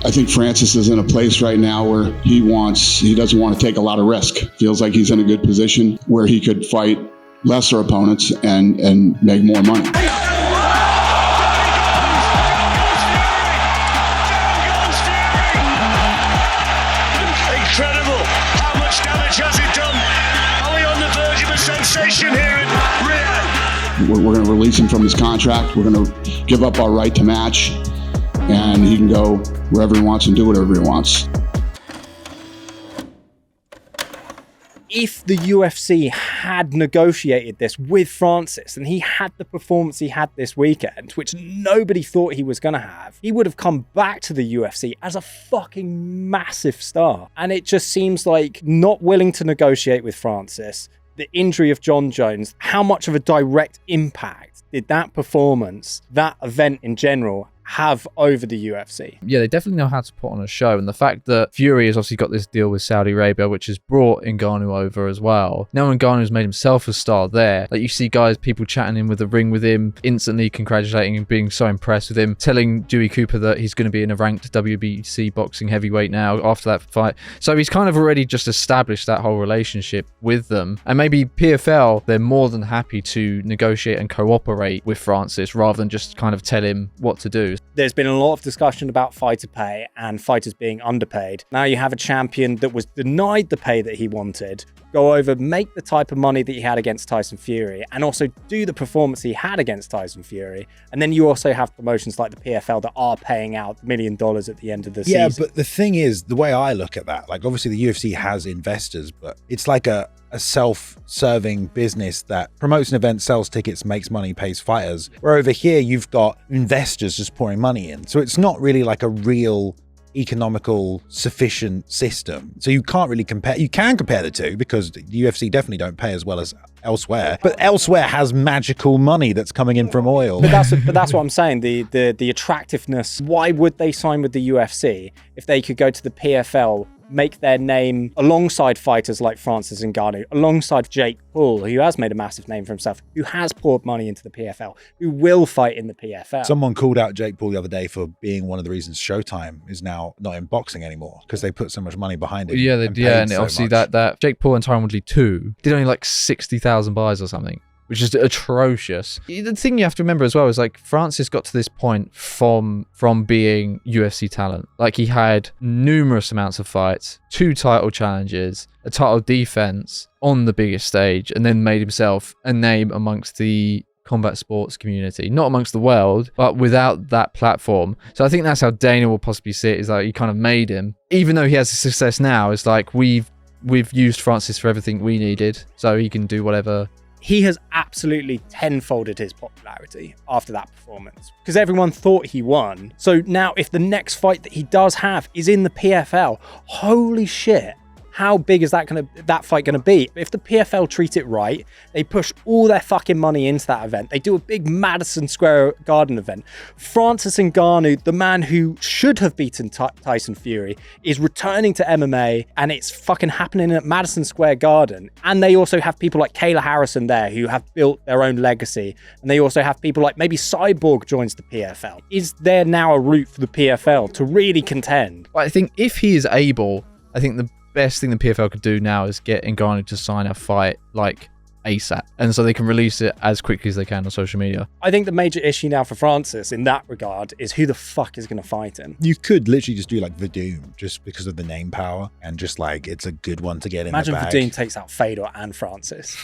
I think Francis is in a place right now where he doesn't want to take a lot of risk. Feels like he's in a good position where he could fight lesser opponents and make more money. Incredible. How much damage has it done? Are we on the verge of a sensation here in Riyadh? We're going to release him from his contract. We're going to give up our right to match, and he can go wherever he wants and do whatever he wants. If the UFC had negotiated this with Francis and he had the performance he had this weekend, which nobody thought he was going to have, he would have come back to the UFC as a fucking massive star. And it just seems like not willing to negotiate with Francis, the injury of John Jones, how much of a direct impact did that performance, that event in general, have over the UFC? Yeah, they definitely know how to put on a show, and the fact that Fury has obviously got this deal with Saudi Arabia, which has brought Ngannou over as well. Now Ngannou's made himself a star there. Like, you see people chatting in with the ring with him, instantly congratulating him, being so impressed with him, telling Dewey Cooper that he's going to be in a ranked WBC boxing heavyweight now after that fight. So he's kind of already just established that whole relationship with them, and maybe PFL, they're more than happy to negotiate and cooperate with Francis rather than just kind of tell him what to do. There's been a lot of discussion about fighter pay and fighters being underpaid. Now you have a champion that was denied the pay that he wanted, go over, make the type of money that he had against Tyson Fury, and also do the performance he had against Tyson Fury. And then you also have promotions like the PFL that are paying out $1 million at the end of the season. Yeah, but the thing is, the way I look at that, like, obviously the UFC has investors, but it's like a self-serving business that promotes an event, sells tickets, makes money, pays fighters. Where over here, you've got investors just pouring money in. So it's not really like a real economical, sufficient system. So you can't really compare. You can compare the two because the UFC definitely don't pay as well as elsewhere. But elsewhere has magical money that's coming in from oil. But that's what I'm saying. The attractiveness. Why would they sign with the UFC if they could go to the PFL, make their name alongside fighters like Francis Ngannou, alongside Jake Paul, who has made a massive name for himself, who has poured money into the PFL, who will fight in the PFL. Someone called out Jake Paul the other day for being one of the reasons Showtime is now not in boxing anymore because they put so much money behind it. Yeah, and so obviously that Jake Paul and Tyron Woodley 2 did only like 60,000 buys or something, which is atrocious. The thing you have to remember as well is, like, Francis got to this point from being UFC talent. Like, he had numerous amounts of fights, 2 title challenges, a title defense on the biggest stage, and then made himself a name amongst the combat sports community, not amongst the world, but without that platform. So I think that's how Dana will possibly see it, is like, he kind of made him. Even though he has success now, it's like, we've used Francis for everything we needed, so he can do whatever. He has absolutely tenfolded his popularity after that performance because everyone thought he won. So now if the next fight that he does have is in the PFL, holy shit, how big is that fight going to be? If the PFL treat it right, they push all their fucking money into that event. They do a big Madison Square Garden event. Francis Ngannou, the man who should have beaten Tyson Fury, is returning to MMA, and it's fucking happening at Madison Square Garden. And they also have people like Kayla Harrison there who have built their own legacy. And they also have people like maybe Cyborg joins the PFL. Is there now a route for the PFL to really contend? I think if he is able, I think the best thing the PFL could do now is get Ngannou to sign a fight like ASAP, and so they can release it as quickly as they can on social media. I think the major issue now for Francis in that regard is who the fuck is going to fight him. You could literally just do like Verdum just because of the name power, and just like it's a good one to get in the bag. Imagine Verdum takes out Fedor and Francis.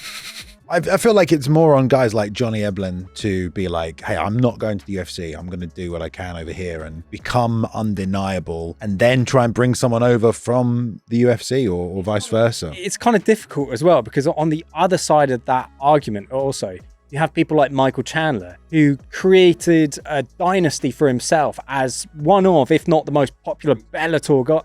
I feel like it's more on guys like Johnny Eblin to be like, hey, I'm not going to the UFC. I'm going to do what I can over here and become undeniable, and then try and bring someone over from the UFC or vice versa. It's kind of difficult as well because on the other side of that argument also, you have people like Michael Chandler, who created a dynasty for himself as one of, if not the most popular Bellator guy.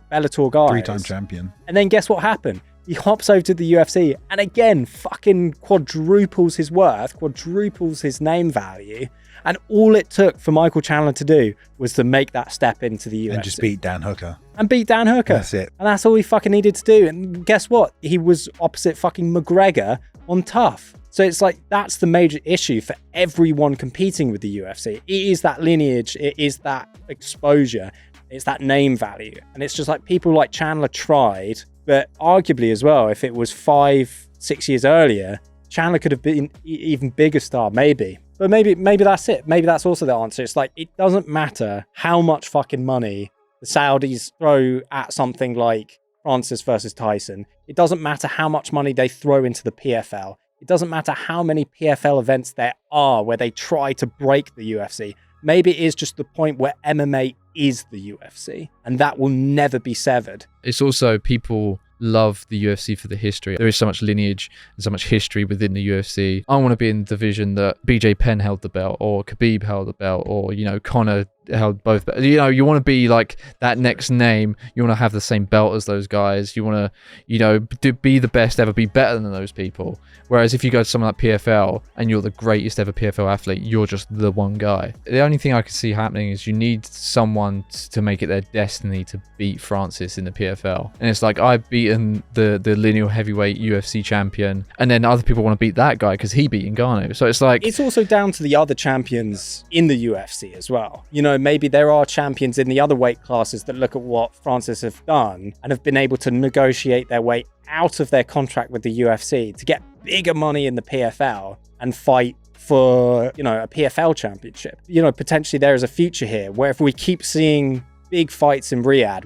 3-time champion. And then guess what happened? He hops over to the UFC and again fucking quadruples his worth, quadruples his name value. And all it took for Michael Chandler to do was to make that step into the UFC. And just beat Dan Hooker. That's it. And that's all he fucking needed to do. And guess what? He was opposite fucking McGregor on Tough. So it's like, that's the major issue for everyone competing with the UFC. It is that lineage. It is that exposure. It's that name value. And it's just like people like Chandler tried, but arguably as well, if it was 5-6 years earlier, Chandler could have been even bigger star, maybe. But maybe that's it. Maybe that's also the answer. It's like, it doesn't matter how much fucking money the Saudis throw at something like Francis versus Tyson. It doesn't matter how much money they throw into the PFL. It doesn't matter how many PFL events there are where they try to break the UFC. Maybe it is just the point where MMA is the UFC, and that will never be severed. It's also people love the UFC for the history. There is so much lineage and so much history within the UFC. I want to be in the division that BJ Penn held the belt, or Khabib held the belt, or, you know, Conor held both. You know, you want to be like that next name. You want to have the same belt as those guys. You want to, you know, be the best ever, be better than those people. Whereas if you go to someone like PFL and you're the greatest ever PFL athlete, you're just the one guy. The only thing I can see happening is you need someone to make it their destiny to beat Francis in the PFL. And it's like, I've beaten the lineal heavyweight UFC champion, and then other people want to beat that guy because he beat Ngannou. So it's like, it's also down to the other champions in the UFC as well. You know, maybe there are champions in the other weight classes that look at what Francis have done and have been able to negotiate their way out of their contract with the UFC to get bigger money in the PFL and fight for, you know, a PFL championship. You know, potentially there is a future here where if we keep seeing big fights in Riyadh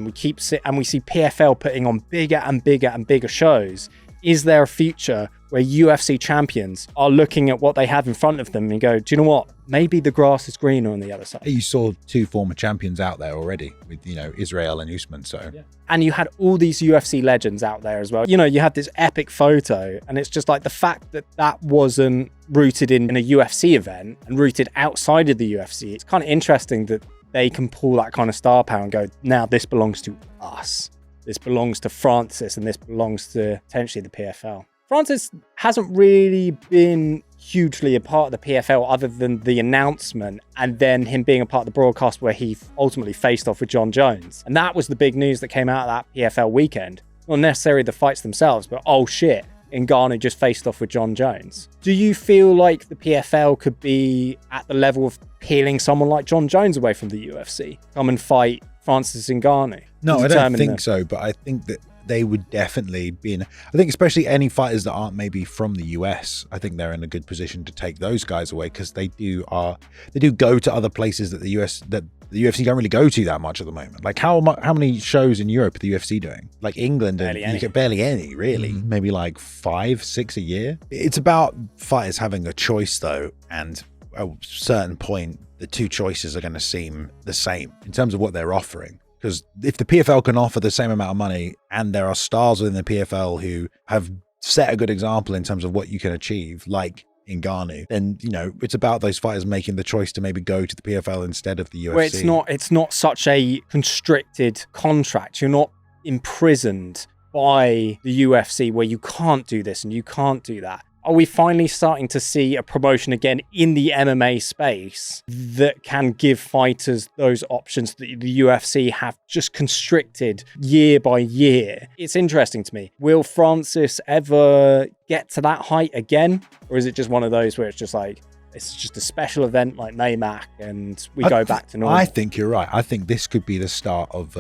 and we see PFL putting on bigger and bigger and bigger shows, is there a future where UFC champions are looking at what they have in front of them and go, do you know what? Maybe the grass is greener on the other side. You saw 2 former champions out there already with, you know, Israel and Usman. So, yeah. And you had all these UFC legends out there as well. You know, you had this epic photo, and it's just like the fact that that wasn't rooted in a UFC event and rooted outside of the UFC. It's kind of interesting that they can pull that kind of star power and go, now this belongs to us. This belongs to Francis, and this belongs to potentially the PFL. Francis hasn't really been hugely a part of the PFL other than the announcement and then him being a part of the broadcast where he ultimately faced off with John Jones. And that was the big news that came out of that PFL weekend. Not necessarily the fights themselves, but oh shit, Ngannou just faced off with John Jones. Do you feel like the PFL could be at the level of peeling someone like John Jones away from the UFC? Come and fight Francis Ngannou? No, I don't think so, but I think that they would definitely be in. I think especially any fighters that aren't maybe from the US, I think they're in a good position to take those guys away, because they do go to other places that the UFC don't really go to that much at the moment. Like how many shows in Europe are the UFC doing? Like England, and you get barely any, really. Maybe like 5-6 a year. It's about fighters having a choice though, and at a certain point the 2 choices are going to seem the same in terms of what they're offering. Because if the PFL can offer the same amount of money, and there are stars within the PFL who have set a good example in terms of what you can achieve, like Ngannou, then, you know, it's about those fighters making the choice to maybe go to the PFL instead of the UFC. Where it's not such a constricted contract. You're not imprisoned by the UFC where you can't do this and you can't do that. Are we finally starting to see a promotion again in the MMA space that can give fighters those options that the UFC have just constricted year by year? It's interesting to me. Will Francis ever get to that height again? Or is it just one of those where it's just like, it's just a special event like Maymac and we go back to normal? I think you're right. I think this could be the start of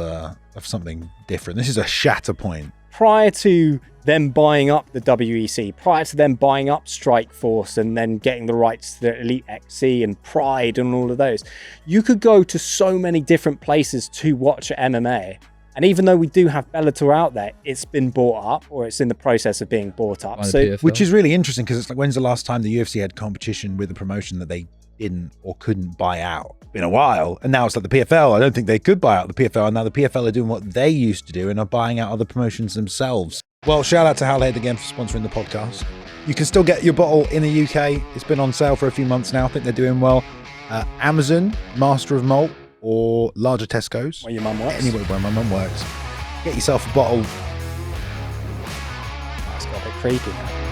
something different. This is a shatter point. Prior to them buying up the WEC, prior to them buying up Strikeforce and then getting the rights to the Elite XC and Pride and all of those, you could go to so many different places to watch MMA. And even though we do have Bellator out there, it's been bought up, or it's in the process of being bought up. So, which is really interesting, because it's like, when's the last time the UFC had competition with a promotion that they didn't or couldn't buy out? In a while. And now it's like the PFL, I don't think they could buy out the PFL, and now the PFL are doing what they used to do and are buying out other promotions themselves. Well, shout out to Howler Head again for sponsoring the podcast. You can still get your bottle in the UK. It's been on sale for a few months now. I think they're doing well. Amazon, Master of Malt, or larger Tesco's. Where your mum works. Anywhere where my mum works. Get yourself a bottle. That's got a bit creepy now.